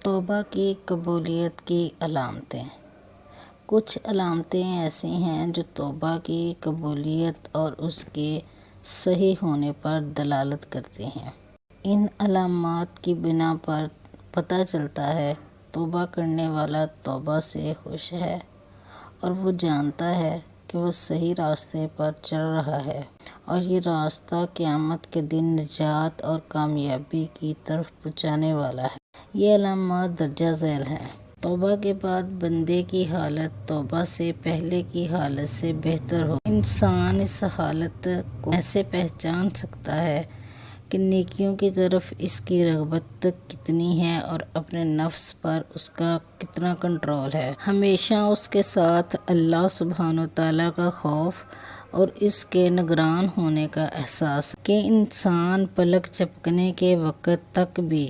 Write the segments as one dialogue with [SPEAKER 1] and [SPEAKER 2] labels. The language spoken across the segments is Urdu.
[SPEAKER 1] توبہ کی قبولیت کی علامتیں۔ کچھ علامتیں ایسی ہیں جو توبہ کی قبولیت اور اس کے صحیح ہونے پر دلالت کرتی ہیں۔ ان علامات کی بنا پر پتہ چلتا ہے توبہ کرنے والا توبہ سے خوش ہے اور وہ جانتا ہے کہ وہ صحیح راستے پر چل رہا ہے اور یہ راستہ قیامت کے دن نجات اور کامیابی کی طرف پہنچانے والا ہے۔ یہ علامات درجہ ذیل ہیں۔ توبہ کے بعد بندے کی حالت توبہ سے پہلے کی حالت سے بہتر ہو۔ انسان اس حالت کو ایسے پہچان سکتا ہے کہ نیکیوں کی طرف اس کی رغبت کتنی ہے اور اپنے نفس پر اس کا کتنا کنٹرول ہے۔ ہمیشہ اس کے ساتھ اللہ سبحانہ وتعالیٰ کا خوف اور اس کے نگران ہونے کا احساس کہ انسان پلک جھپکنے کے وقت تک بھی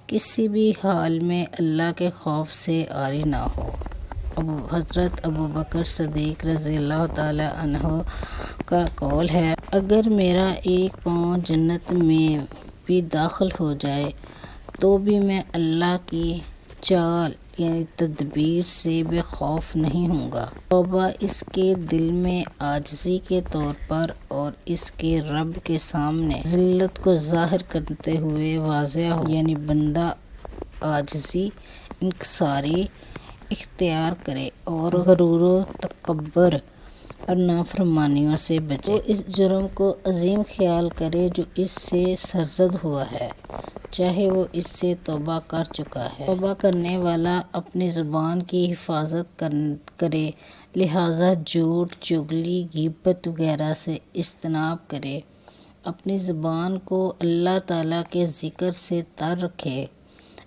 [SPEAKER 1] کسی بھی حال میں اللہ کے خوف سے عاری نہ ہو۔ حضرت ابوبکر صدیق رضی اللہ تعالیٰ عنہ کا قول ہے، اگر میرا ایک پاؤں جنت میں بھی داخل ہو جائے تو بھی میں اللہ کی چال یعنی تدبیر سے بے خوف نہیں ہوں گا۔ توبہ اس کے دل میں عاجزی کے طور پر اور اس کے رب کے سامنے ذلت کو ظاہر کرتے ہوئے واضح ہو، یعنی بندہ عاجزی انکساری اختیار کرے اور غرور و تکبر اور نافرمانیوں سے بچے۔ وہ اس جرم کو عظیم خیال کرے جو اس سے سرزد ہوا ہے، چاہے وہ اس سے توبہ کر چکا ہے۔ توبہ کرنے والا اپنی زبان کی حفاظت کرے، لہذا جھوٹ، چغلی، غیبت وغیرہ سے اجتناب کرے، اپنی زبان کو اللہ تعالیٰ کے ذکر سے تر رکھے،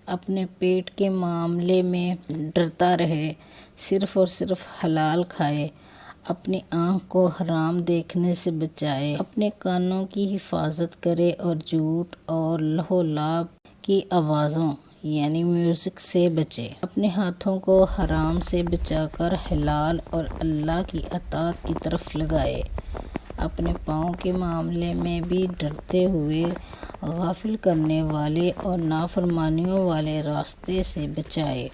[SPEAKER 1] اپنے پیٹ کے معاملے میں ڈرتا رہے، صرف اور صرف حلال کھائے، اپنی آنکھ کو حرام دیکھنے سے بچائے، اپنے کانوں کی حفاظت کرے اور جھوٹ اور لہو و لعب کی آوازوں یعنی میوزک سے بچے، اپنے ہاتھوں کو حرام سے بچا کر حلال اور اللہ کی اطاعت کی طرف لگائے، اپنے پاؤں کے معاملے میں بھی ڈرتے ہوئے غافل کرنے والے اور نافرمانیوں والے راستے سے بچائے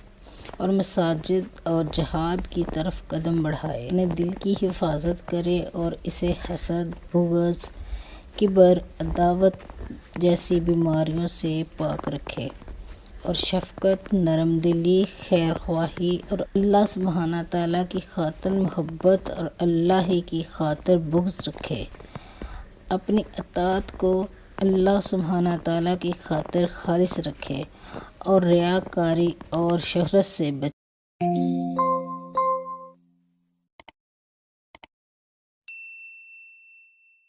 [SPEAKER 1] اور مساجد اور جہاد کی طرف قدم بڑھائے، اپنے دل کی حفاظت کرے اور اسے حسد، بغض، کبر، عداوت جیسی بیماریوں سے پاک رکھے اور شفقت، نرم دلی، خیر خواہی اور اللہ سبحانہ تعالیٰ کی خاطر محبت اور اللہ ہی کی خاطر بغض رکھے، اپنی اطاعت کو اللہ سبحانہ تعالیٰ کی خاطر خالص رکھے اور ریاکاری اور شہرت سے بچے۔